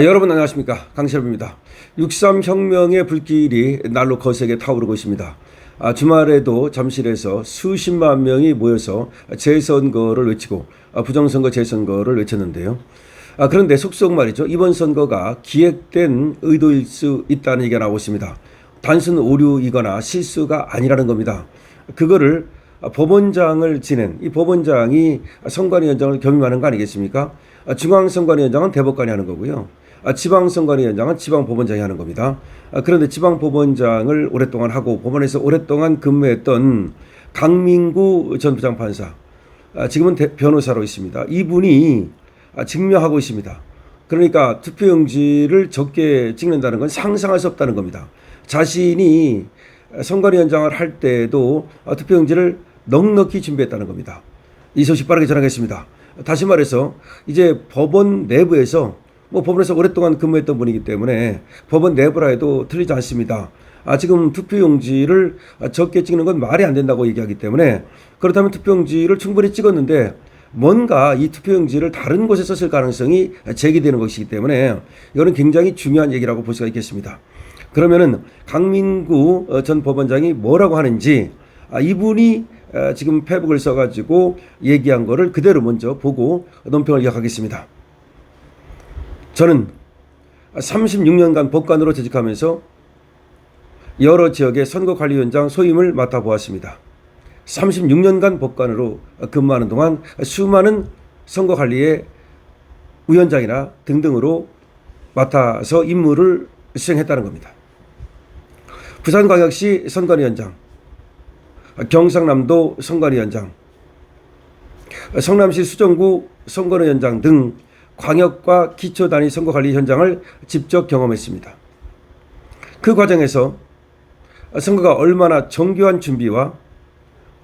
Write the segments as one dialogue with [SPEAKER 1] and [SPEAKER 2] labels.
[SPEAKER 1] 여러분 안녕하십니까, 강실업입니다. 6.3 혁명의 불길이 날로 거세게 타오르고 있습니다. 주말에도 잠실에서 수십만 명이 모여서 재선거를 외치고 부정선거 재선거를 외쳤는데요. 그런데 속속 말이죠, 이번 선거가 기획된 의도일 수 있다는 얘기가 나오고 있습니다. 단순 오류이거나 실수가 아니라는 겁니다. 그거를 법원장을 지낸 이 법원장이 선관위원장을 겸임하는 거 아니겠습니까? 중앙선관위원장은 대법관이 하는 거고요. 지방선관위원장은 지방법원장이 하는 겁니다. 그런데 지방법원장을 오랫동안 하고 법원에서 오랫동안 근무했던 강민구 전 부장판사, 지금은 변호사로 있습니다. 이분이 증명하고 있습니다. 그러니까 투표용지를 적게 찍는다는 건 상상할 수 없다는 겁니다. 자신이 선관위원장을 할 때도 투표용지를 넉넉히 준비했다는 겁니다. 이 소식 빠르게 전하겠습니다. 다시 말해서 이제 법원 내부에서 법원에서 오랫동안 근무했던 분이기 때문에 법원 내부라 해도 틀리지 않습니다. 지금 투표용지를 적게 찍는 건 말이 안 된다고 얘기하기 때문에, 그렇다면 투표용지를 충분히 찍었는데 뭔가 이 투표용지를 다른 곳에 썼을 가능성이 제기되는 것이기 때문에 이거는 굉장히 중요한 얘기라고 볼 수가 있겠습니다. 그러면은 강민구 전 법원장이 뭐라고 하는지, 이분이 지금 페북을 써가지고 얘기한 거를 그대로 먼저 보고 논평을 이어가겠습니다. 저는 36년간 법관으로 재직하면서 여러 지역의 선거관리위원장 소임을 맡아보았습니다. 36년간 법관으로 근무하는 동안 수많은 선거관리의 위원장이나 등등으로 맡아서 임무를 수행했다는 겁니다. 부산광역시 선관위원장, 경상남도 선관위원장, 성남시 수정구 선관위원장 등 광역과 기초단위 선거관리 현장을 직접 경험했습니다. 그 과정에서 선거가 얼마나 정교한 준비와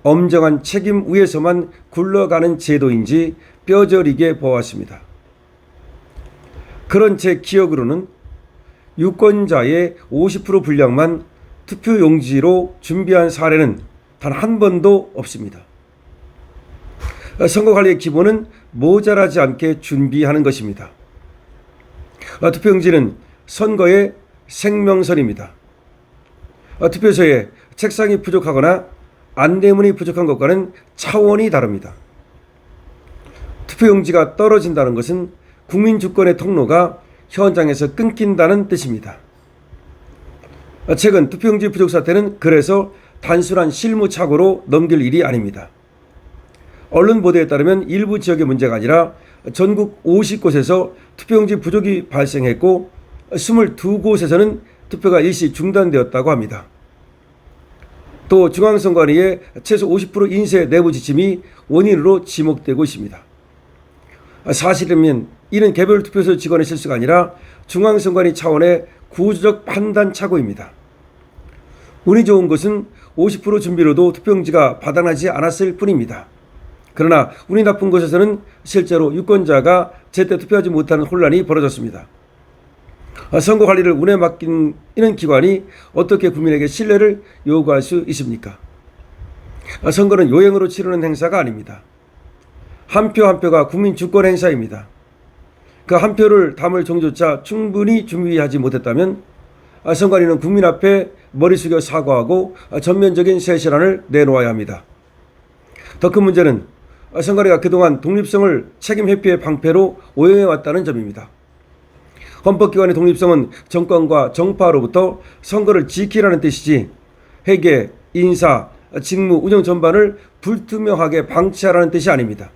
[SPEAKER 1] 엄정한 책임 위에서만 굴러가는 제도인지 뼈저리게 보았습니다. 그런 제 기억으로는 유권자의 50% 분량만 투표용지로 준비한 사례는 단 한 번도 없습니다. 선거관리의 기본은 모자라지 않게 준비하는 것입니다. 투표용지는 선거의 생명선입니다. 투표소에 책상이 부족하거나 안내문이 부족한 것과는 차원이 다릅니다. 투표용지가 떨어진다는 것은 국민주권의 통로가 현장에서 끊긴다는 뜻입니다. 최근 투표용지 부족 사태는 그래서 단순한 실무착오로 넘길 일이 아닙니다. 언론 보도에 따르면 일부 지역의 문제가 아니라 전국 50곳에서 투표용지 부족이 발생했고 22곳에서는 투표가 일시 중단되었다고 합니다. 또 중앙선관위의 최소 50% 인쇄 내부 지침이 원인으로 지목되고 있습니다. 사실이면 이는 개별 투표소 직원의 실수가 아니라 중앙선관위 차원의 구조적 판단 착오입니다. 운이 좋은 것은 50% 준비로도 투표용지가 바닥나지 않았을 뿐입니다. 그러나 운이 나쁜 곳에서는 실제로 유권자가 제때 투표하지 못하는 혼란이 벌어졌습니다. 선거관리를 운에 맡기는 기관이 어떻게 국민에게 신뢰를 요구할 수 있습니까? 선거는 요행으로 치르는 행사가 아닙니다. 한 표 한 표가 국민 주권 행사입니다. 그 한 표를 담을 정조차 충분히 준비하지 못했다면 선관위는 국민 앞에 머리 숙여 사과하고 전면적인 새 시안을 내놓아야 합니다. 더 큰 문제는 선관위가 그동안 독립성을 책임 회피의 방패로 오용해왔다는 점입니다. 헌법기관의 독립성은 정권과 정파로부터 선거를 지키라는 뜻이지 회계, 인사, 직무, 운영 전반을 불투명하게 방치하라는 뜻이 아닙니다.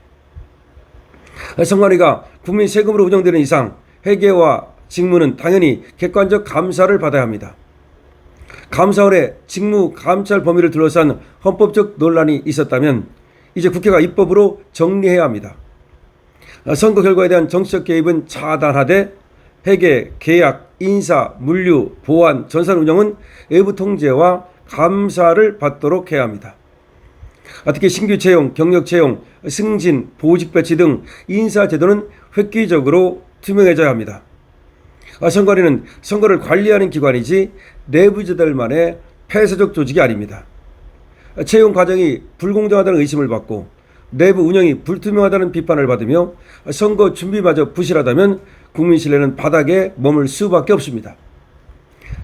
[SPEAKER 1] 선관위가 국민 세금으로 운영되는 이상 회계와 직무는 당연히 객관적 감사를 받아야 합니다. 감사원의 직무 감찰 범위를 둘러싼 헌법적 논란이 있었다면 이제 국회가 입법으로 정리해야 합니다. 선거 결과에 대한 정치적 개입은 차단하되 회계, 계약, 인사, 물류, 보안, 전산 운영은 외부 통제와 감사를 받도록 해야 합니다. 특히 신규 채용, 경력 채용, 승진, 보직 배치 등 인사 제도는 획기적으로 투명해져야 합니다. 선관위는 선거를 관리하는 기관이지 내부자들만의 폐쇄적 조직이 아닙니다. 채용 과정이 불공정하다는 의심을 받고 내부 운영이 불투명하다는 비판을 받으며 선거 준비마저 부실하다면 국민 신뢰는 바닥에 머물 수밖에 없습니다.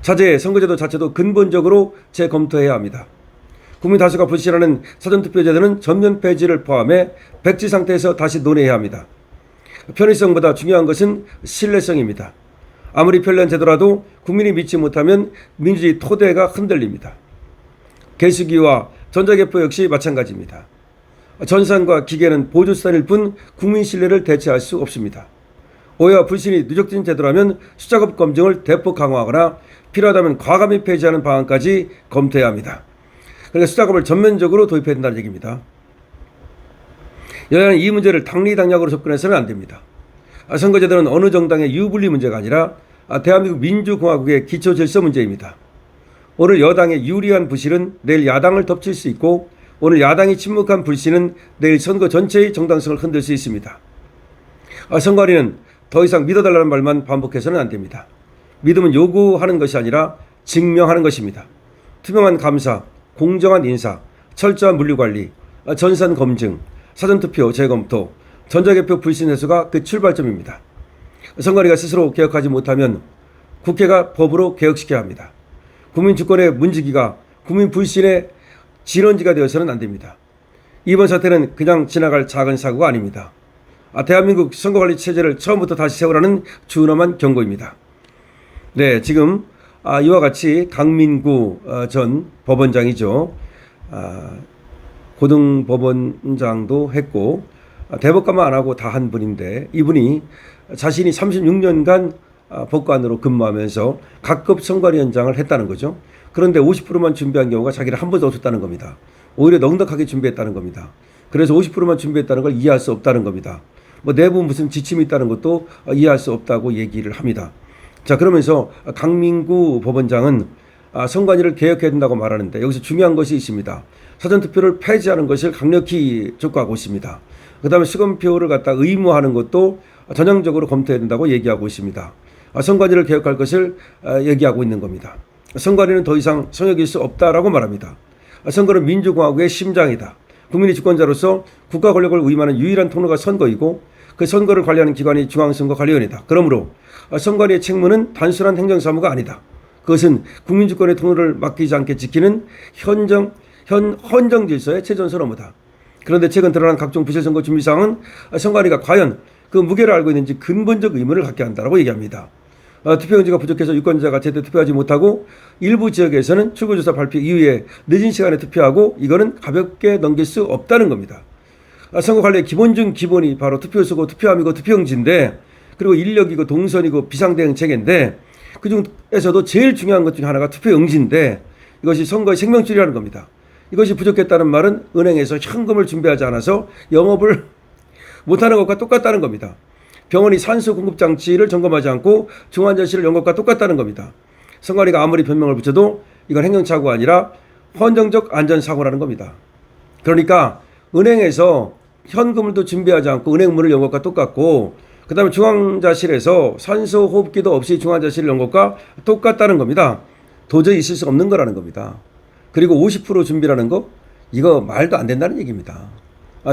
[SPEAKER 1] 차제 선거제도 자체도 근본적으로 재검토해야 합니다. 국민 다수가 불신하는 사전투표제도는 전면 폐지를 포함해 백지 상태에서 다시 논의해야 합니다. 편의성보다 중요한 것은 신뢰성입니다. 아무리 편리한 제도라도 국민이 믿지 못하면 민주주의 토대가 흔들립니다. 개수기와 전자개표 역시 마찬가지입니다. 전산과 기계는 보조수단일 뿐 국민 신뢰를 대체할 수 없습니다. 오해와 불신이 누적된 제도라면 수작업 검증을 대폭 강화하거나 필요하다면 과감히 폐지하는 방안까지 검토해야 합니다. 그러니까 수작업을 전면적으로 도입해야 된다는 얘기입니다. 여야는 이 문제를 당리당략으로 접근해서는 안 됩니다. 선거제도는 어느 정당의 유불리 문제가 아니라 대한민국 민주공화국의 기초질서 문제입니다. 오늘 여당의 유리한 부실은 내일 야당을 덮칠 수 있고 오늘 야당이 침묵한 불신은 내일 선거 전체의 정당성을 흔들 수 있습니다. 선관위는 더 이상 믿어달라는 말만 반복해서는 안 됩니다. 믿음은 요구하는 것이 아니라 증명하는 것입니다. 투명한 감사, 공정한 인사, 철저한 물류관리, 전산 검증, 사전투표 재검토, 전자개표 불신 해소가 그 출발점입니다. 선관위가 스스로 개혁하지 못하면 국회가 법으로 개혁시켜야 합니다. 국민 주권의 문지기가 국민 불신의 진원지가 되어서는 안 됩니다. 이번 사태는 그냥 지나갈 작은 사고가 아닙니다. 대한민국 선거관리 체제를 처음부터 다시 세우라는 준엄한 경고입니다. 네, 지금 이와 같이 강민구 전 법원장이죠. 고등법원장도 했고 대법관만 안 하고 다 한 분인데 이분이 자신이 36년간 법관으로 근무하면서 각급 선관위원장을 했다는 거죠. 그런데 50%만 준비한 경우가 자기를 한 번도 없었다는 겁니다. 오히려 넉넉하게 준비했다는 겁니다. 그래서 50%만 준비했다는 걸 이해할 수 없다는 겁니다. 뭐 내부 무슨 지침이 있다는 것도 이해할 수 없다고 얘기를 합니다. 자, 그러면서 강민구 법원장은 선관위를 개혁해야 된다고 말하는데 여기서 중요한 것이 있습니다. 사전투표를 폐지하는 것을 강력히 촉구하고 있습니다. 그 다음에 수검표를 갖다 의무화하는 것도 전향적으로 검토해야 된다고 얘기하고 있습니다. 선관위를 개혁할 것을 얘기하고 있는 겁니다. 선관위는 더 이상 성역일 수 없다라고 말합니다. 선거는 민주공화국의 심장이다. 국민의 주권자로서 국가 권력을 위임하는 유일한 통로가 선거이고 그 선거를 관리하는 기관이 중앙선거관리위원회다. 그러므로 선관위의 책무는 단순한 행정사무가 아니다. 그것은 국민주권의 통로를 맡기지 않게 지키는 헌정 질서의 최전선 업무다. 그런데 최근 드러난 각종 부실선거 준비사항은 선관위가 과연 그 무게를 알고 있는지 근본적 의문을 갖게 한다고 얘기합니다. 투표용지가 부족해서 유권자가 제대로 투표하지 못하고 일부 지역에서는 출구조사 발표 이후에 늦은 시간에 투표하고 이거는 가볍게 넘길 수 없다는 겁니다. 선거관리의 기본 중 기본이 바로 투표수고 투표함이고 투표용지인데 그리고 인력이고 동선이고 비상대응 체계인데 그중에서도 제일 중요한 것 중 하나가 투표용지인데 이것이 선거의 생명줄이라는 겁니다. 이것이 부족했다는 말은 은행에서 현금을 준비하지 않아서 영업을 못하는 것과 똑같다는 겁니다. 병원이 산소 공급 장치를 점검하지 않고 중환자실을 연 것과 똑같다는 겁니다. 선관위가 아무리 변명을 붙여도 이건 행정착오가 아니라 헌정적 안전사고라는 겁니다. 그러니까 은행에서 현금을도 준비하지 않고 은행문을 연 것과 똑같고 그 다음에 중환자실에서 산소 호흡기도 없이 중환자실을 연 것과 똑같다는 겁니다. 도저히 있을 수 없는 거라는 겁니다. 그리고 50% 준비라는 거 이거 말도 안 된다는 얘기입니다.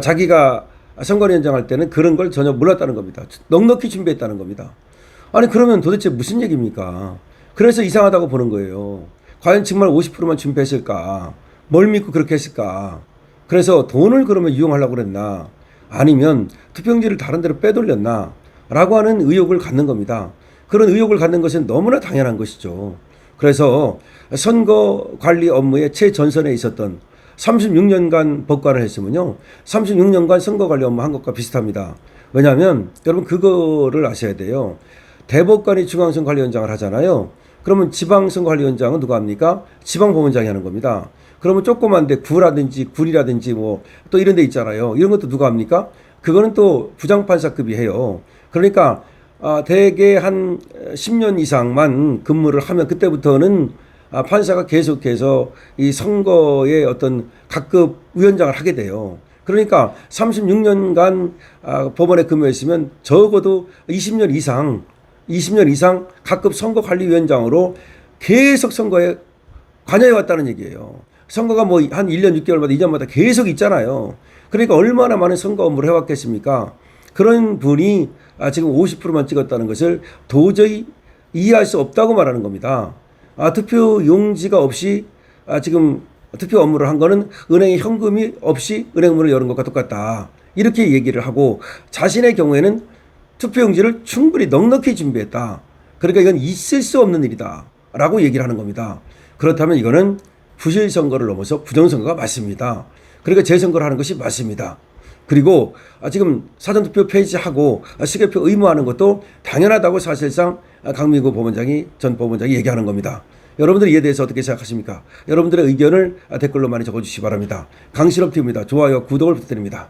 [SPEAKER 1] 자기가 선관위원장 할 때는 그런 걸 전혀 몰랐다는 겁니다. 넉넉히 준비했다는 겁니다. 아니 그러면 도대체 무슨 얘기입니까? 그래서 이상하다고 보는 거예요. 과연 정말 50%만 준비했을까? 뭘 믿고 그렇게 했을까? 그래서 돈을 그러면 이용하려고 그랬나? 아니면 투표용지를 다른 데로 빼돌렸나? 라고 하는 의혹을 갖는 겁니다. 그런 의혹을 갖는 것은 너무나 당연한 것이죠. 그래서 선거 관리 업무의 최전선에 있었던 36년간 법관을 했으면요 36년간 선거관리 업무 한 것과 비슷합니다. 왜냐하면 여러분 그거를 아셔야 돼요. 대법관이 중앙선거관리위원장을 하잖아요. 그러면 지방선거관리위원장은 누가 합니까? 지방법원장이 하는 겁니다. 그러면 조그만데 구라든지 굴이라든지 뭐 또 이런 데 있잖아요. 이런 것도 누가 합니까? 그거는 또 부장판사급이 해요. 그러니까 대개 한 10년 이상만 근무를 하면 그때부터는 판사가 계속해서 이 선거의 어떤 각급 위원장을 하게 돼요. 그러니까 36년간 법원에 근무했으면 적어도 20년 이상 각급 선거관리위원장으로 계속 선거에 관여해 왔다는 얘기예요. 선거가 뭐 한 1년 6개월마다 2년마다 계속 있잖아요. 그러니까 얼마나 많은 선거 업무를 해왔겠습니까? 그런 분이 지금 50%만 찍었다는 것을 도저히 이해할 수 없다고 말하는 겁니다. 투표 용지가 없이 지금 투표 업무를 한 거는 은행에 현금이 없이 은행문을 여는 것과 똑같다. 이렇게 얘기를 하고 자신의 경우에는 투표용지를 충분히 넉넉히 준비했다. 그러니까 이건 있을 수 없는 일이다. 라고 얘기를 하는 겁니다. 그렇다면 이거는 부실선거를 넘어서 부정선거가 맞습니다. 그러니까 재선거를 하는 것이 맞습니다. 그리고 지금 사전투표 폐지하고 시계표 의무화하는 것도 당연하다고 사실상 강민구 법원장이 전 법원장이 얘기하는 겁니다. 여러분들 이에 대해서 어떻게 생각하십니까? 여러분들의 의견을 댓글로 많이 적어주시기 바랍니다. 강신업 TV입니다. 좋아요, 구독을 부탁드립니다.